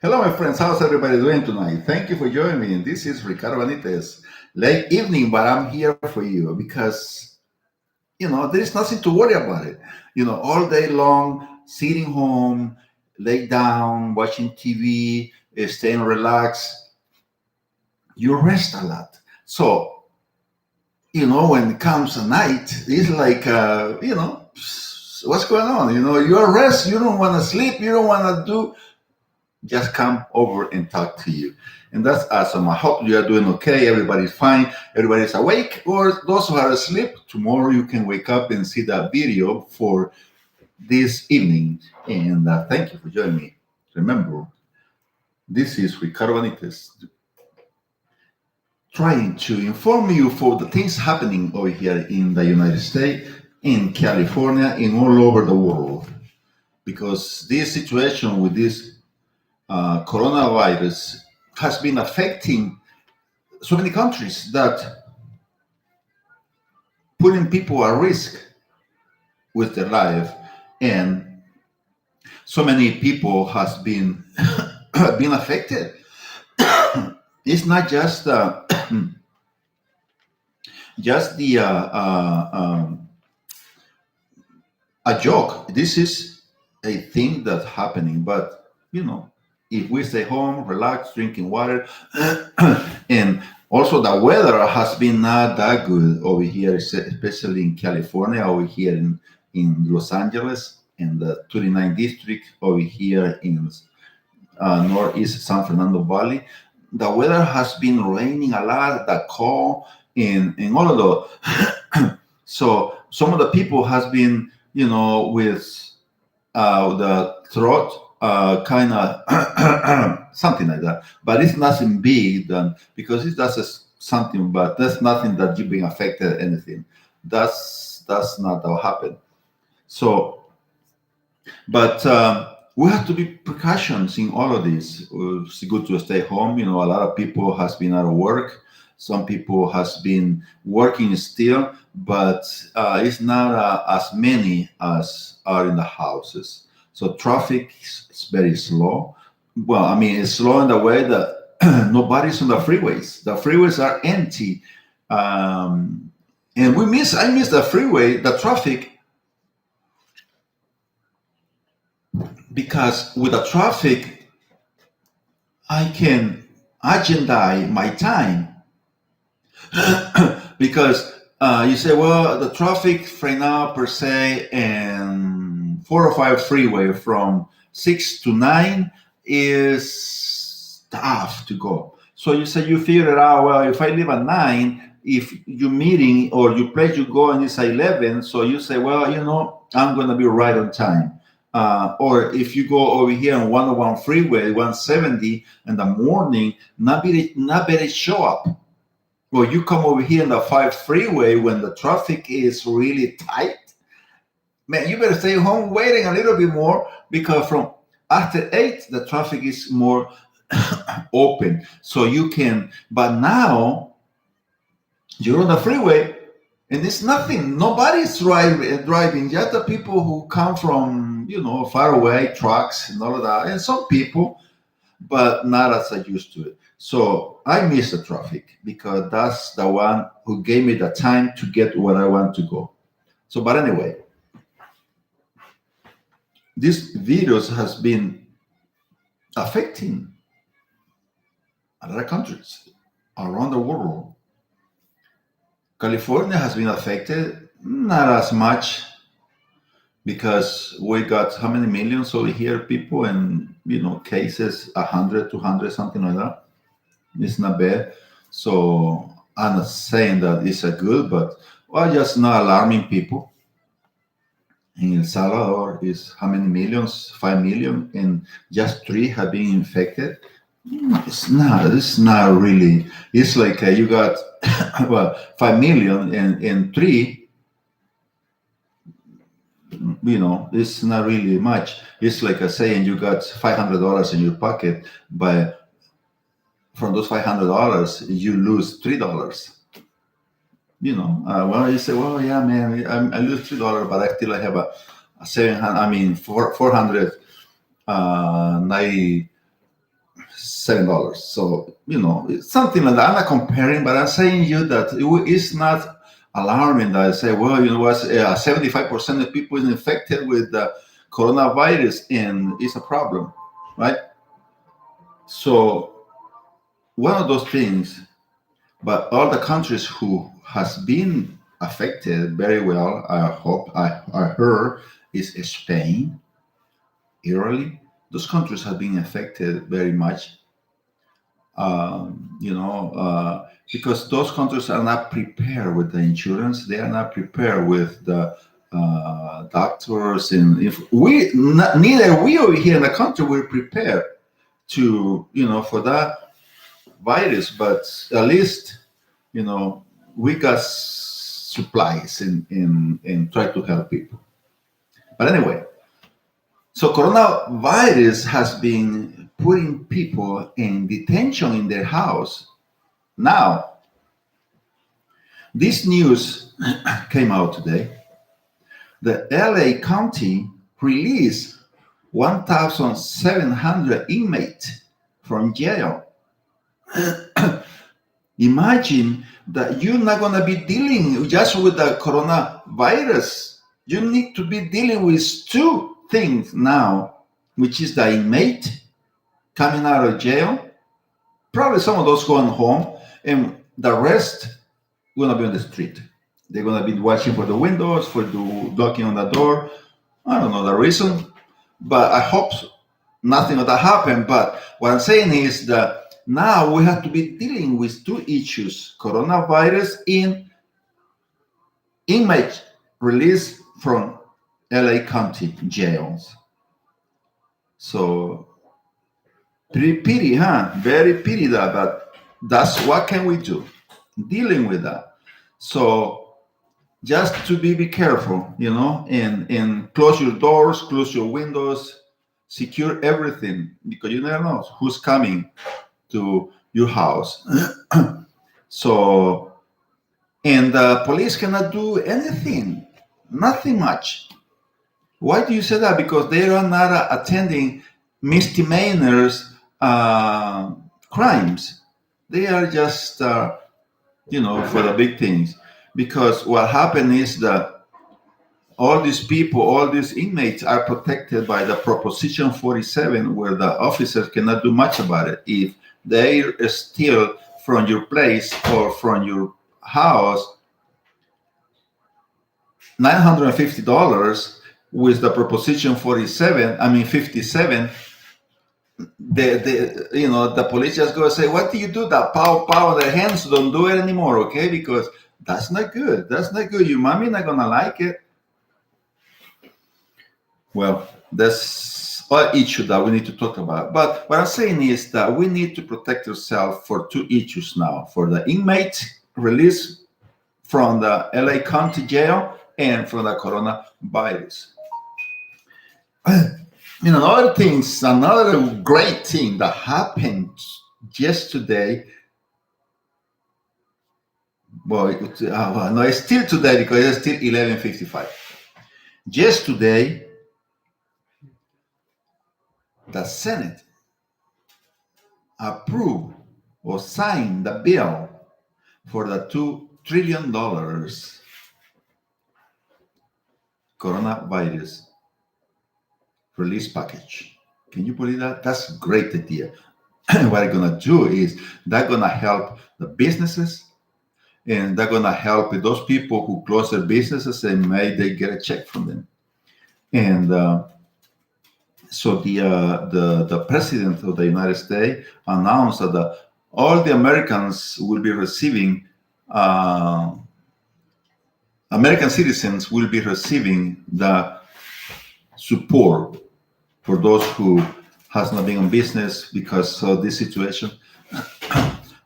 Hello, my friends. How's everybody doing tonight? Thank you for joining me. This is Ricardo Benitez. Late evening, but I'm here for you because, there is nothing to worry about it. All day long, sitting home, lay down, watching TV, staying relaxed, you rest a lot. So, when it comes a night, it's like, what's going on? You're rest, you don't want to sleep, you don't want to do just come over and talk to you. And that's awesome. I hope you are doing okay. Everybody's fine. Everybody's awake. Or those who are asleep, tomorrow you can wake up and see that video for this evening. And thank you for joining me. Remember, this is Ricardo Benitez trying to inform you for the things happening over here in the United States, in California, and all over the world. Because this situation with this coronavirus has been affecting so many countries that putting people at risk with their life, and so many people has been been affected. It's not just just the a joke. This is a thing that's happening, but if we stay home, relax, drinking water, and also the weather has been not that good over here, especially in California, over here in Los Angeles, in the 29th district, over here in northeast San Fernando Valley. The weather has been raining a lot, the cold, in all of the. So some of the people has been, with the throat kind of something like that. But it's nothing big done because it's just something, but that's nothing that you've been affected anything. That's not what happened. So, but we have to be precautions in all of this. It's good to stay home. A lot of people has been out of work. Some people has been working still, but it's not as many as are in the houses. So traffic is very slow. Well, I mean, it's slow in the way that nobody's on the freeways. The freeways are empty, and I miss the freeway, the traffic, because with the traffic, I can agenda my time. Because you say, well, the traffic right now per se and 405 freeway from 6 to 9 is tough to go. So you say you figure it out, well, if I leave at 9, if you meeting or you place you go and it's 11, so you say, well, I'm going to be right on time. Or if you go over here on 101 freeway, 170 in the morning, not better show up. Well, you come over here in the 5 freeway when the traffic is really tight. Man, you better stay home waiting a little bit more because from after 8, the traffic is more open. So you can, but now you're on the freeway and it's nothing. Nobody's driving. Just the people who come from, far away, trucks and all of that. And some people, but not as I used to it. So I miss the traffic because that's the one who gave me the time to get where I want to go. So, but anyway, this virus has been affecting other countries around the world. California has been affected, not as much because we got how many millions over here, people, and cases 100, 200, something like that. It's not bad. So I'm not saying that it's a good, but just not alarming people. In El Salvador is how many millions? 5 million, and just 3 have been infected. It's not really. It's like you got well 5 million and 3. It's not really much. It's like saying you got $500 in your pocket, but from those $500, you lose $3. Well, you say, well, yeah, man, I lose $3, but I still have a 700. I mean, 490 $7. So, it's something like that. I'm not comparing, but I'm saying you that it's not alarming that I say, well, 75% of people is infected with the coronavirus and it's a problem, right? So one of those things, but all the countries who has been affected very well, I heard, is Spain, Italy. Those countries have been affected very much, because those countries are not prepared with the insurance. They are not prepared with the doctors, and if neither we over here in the country we're prepared to, for that virus. But at least, you know, we got supplies and try to help people. But anyway, so coronavirus has been putting people in detention in their house. Now, this news came out today. The L.A. County released 1,700 inmates from jail. Imagine that you're not going to be dealing just with the coronavirus. You need to be dealing with two things now, which is the inmate coming out of jail, probably some of those going home, and the rest going to be on the street. They're going to be watching for the windows, for the knocking on the door. I don't know the reason, but I hope nothing of that happen. But what I'm saying is that now we have to be dealing with two issues: coronavirus and inmates released from L.A. County jails. So pretty pity, huh? Very pity that, but that's what can we do? Dealing with that. So just to be careful, and close your doors, close your windows, secure everything, because you never know who's coming to your house. So, and the police cannot do anything, nothing much. Why do you say that? Because they are not attending misdemeanors, crimes. They are just, for the big things. Because what happened is that all these people, all these inmates are protected by the Proposition 47, where the officers cannot do much about it. If they steal from your place or from your house $950 with the Proposition 57, the police just go say, what do you do? That pow, their hands, don't do it anymore, okay? Because that's not good. That's not good. Your mommy not gonna like it. Well, that's an issue that we need to talk about. But what I'm saying is that we need to protect ourselves for two issues now: for the inmates released from the L.A. County jail and from the coronavirus. Another great thing that happened yesterday. Well, no, it's still today because it's still 11:55. Yesterday, the Senate approved or signed the bill for the $2 trillion coronavirus release package. Can you believe that? That's a great idea. What they're going to do is they're going to help the businesses, and they're going to help those people who close their businesses and may they get a check from them. And so the president of the United States announced that all the Americans will be receiving, American citizens will be receiving the support for those who has not been in business because of this situation.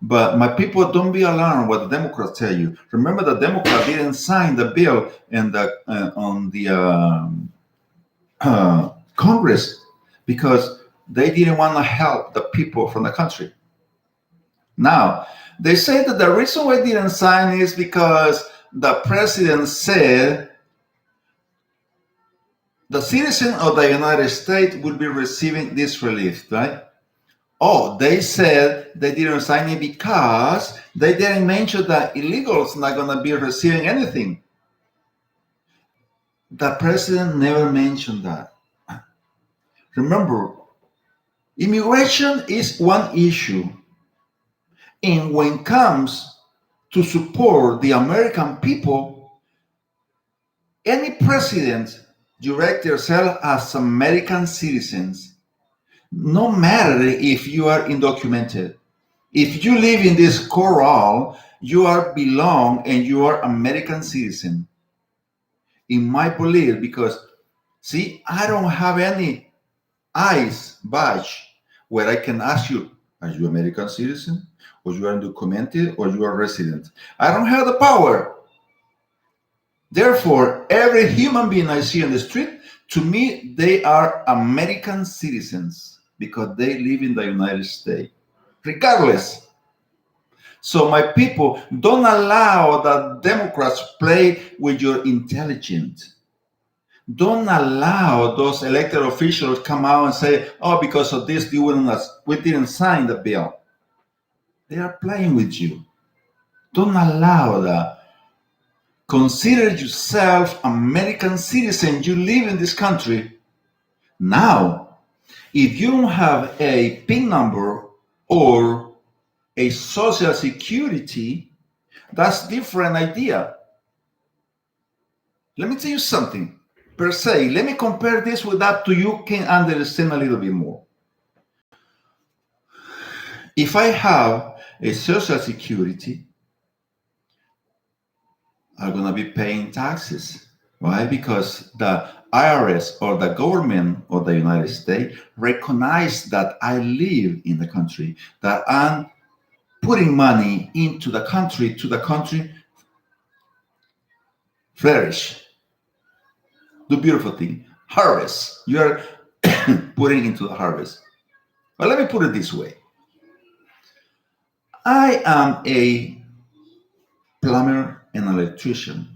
But my people, don't be alarmed what the Democrats tell you. Remember, the Democrats didn't sign the bill on the Congress because they didn't want to help the people from the country. Now, they say that the reason why they didn't sign is because the president said the citizen of the United States will be receiving this relief, right? Oh, they said they didn't sign it because they didn't mention that illegals not going to be receiving anything. The president never mentioned that. Remember, immigration is one issue. And when it comes to support the American people, any president direct yourself as American citizens, no matter if you are undocumented. If you live in this coral, you are belong and you are American citizen. In my belief, because see, I don't have any ICE badge where I can ask you, are you American citizen? Or you are undocumented or you are resident? I don't have the power. Therefore, every human being I see on the street, to me, they are American citizens because they live in the United States, regardless. So, my people, don't allow the Democrats play with your intelligence. Don't allow those elected officials come out and say, "Oh, because of this, we didn't sign the bill." They are playing with you. Don't allow that. Consider yourself American citizen. You live in this country. Now, if you don't have a PIN number or a social security, that's different idea. Let me tell you something. Per se, let me compare this with that so you can understand a little bit more. If I have a social security, I'm going to be paying taxes. Why? Because the IRS or the government of the United States recognize that I live in the country, that I'm putting money into the country to the country flourish. The beautiful thing, harvest. You are putting into the harvest. But let me put it this way. I am a plumber and electrician,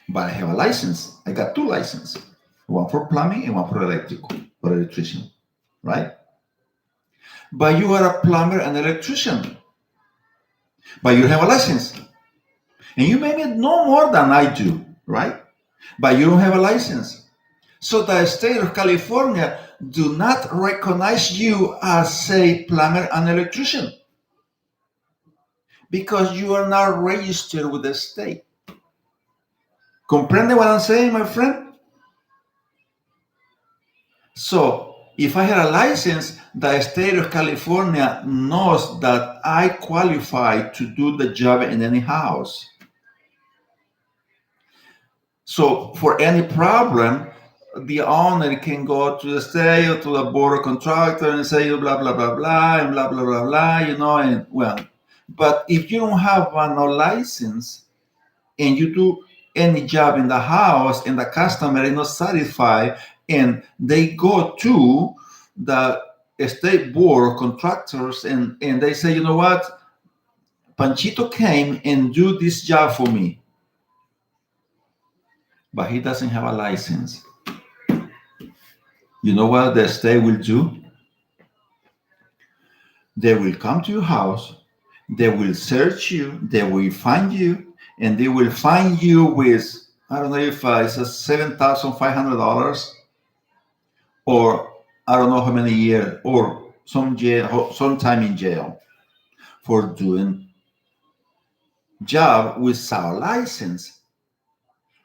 but I have a license. I got two licenses, one for plumbing and one for electrician, right? But you are a plumber and electrician, but you have a license. And you maybe know more than I do, right? But you don't have a license. So the state of California do not recognize you as a plumber and electrician because you are not registered with the state. Comprende what I'm saying, my friend? So if I had a license, the state of California knows that I qualify to do the job in any house. So for any problem, the owner can go to the state or to the board of contractor and say blah blah blah blah and blah blah blah blah, and well, but if you don't have no license and you do any job in the house and the customer is not satisfied and they go to the state board of contractors and they say, you know what, Panchito came and do this job for me, but he doesn't have a license. You know what the state will do? They will come to your house, they will search you, they will find you, and they will find you with, I don't know if it's $7,500 or I don't know how many years or some time in jail for doing job without license.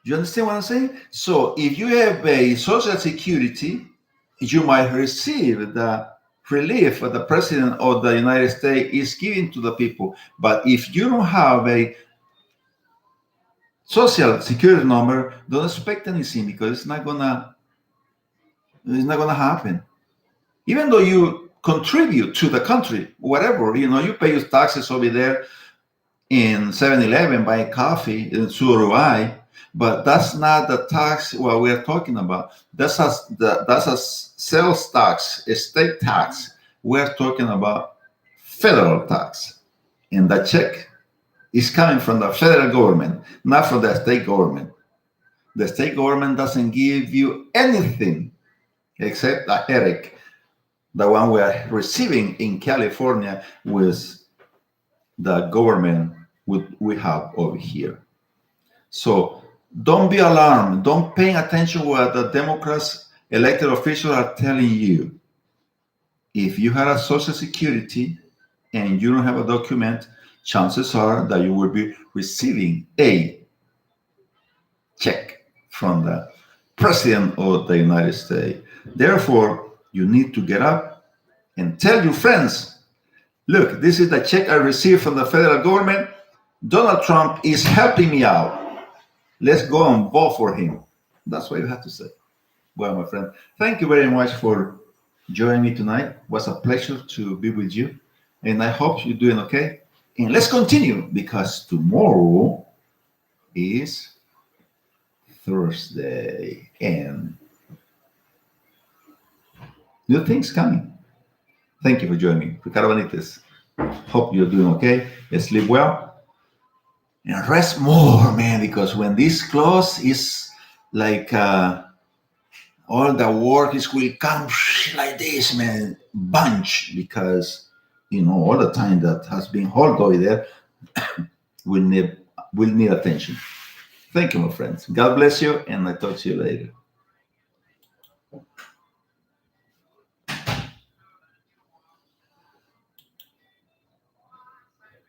You understand what I'm saying? So if you have a social security, you might receive the relief that the president of the United States is giving to the people. But if you don't have a social security number, don't expect anything because it's not gonna happen. Even though you contribute to the country, whatever, you pay your taxes over there in 7-Eleven, buying coffee, and so do I. But that's not the tax what we're talking about. That's a sales tax, a state tax. We're talking about federal tax. And that check is coming from the federal government, not from the state government. The state government doesn't give you anything except a headache the one we are receiving in California with the government we have over here. So don't be alarmed. Don't pay attention what the Democrats elected officials are telling you. If you had a social security and you don't have a document, chances are that you will be receiving a check from the president of the United States. Therefore, you need to get up and tell your friends, look, this is the check I received from the federal government. Donald Trump is helping me out. Let's go and vote for him. That's what you have to say. Well, my friend, thank you very much for joining me tonight. It was a pleasure to be with you. And I hope you're doing okay. And let's continue because tomorrow is Thursday and new things coming. Thank you for joining me. Ricardo Benitez. Hope you're doing okay. Sleep well. And rest more, man, because when this close is like all the work is will come like this, man, bunch, because all the time that has been held over there will need attention. Thank you, my friends. God bless you, and I talk to you later.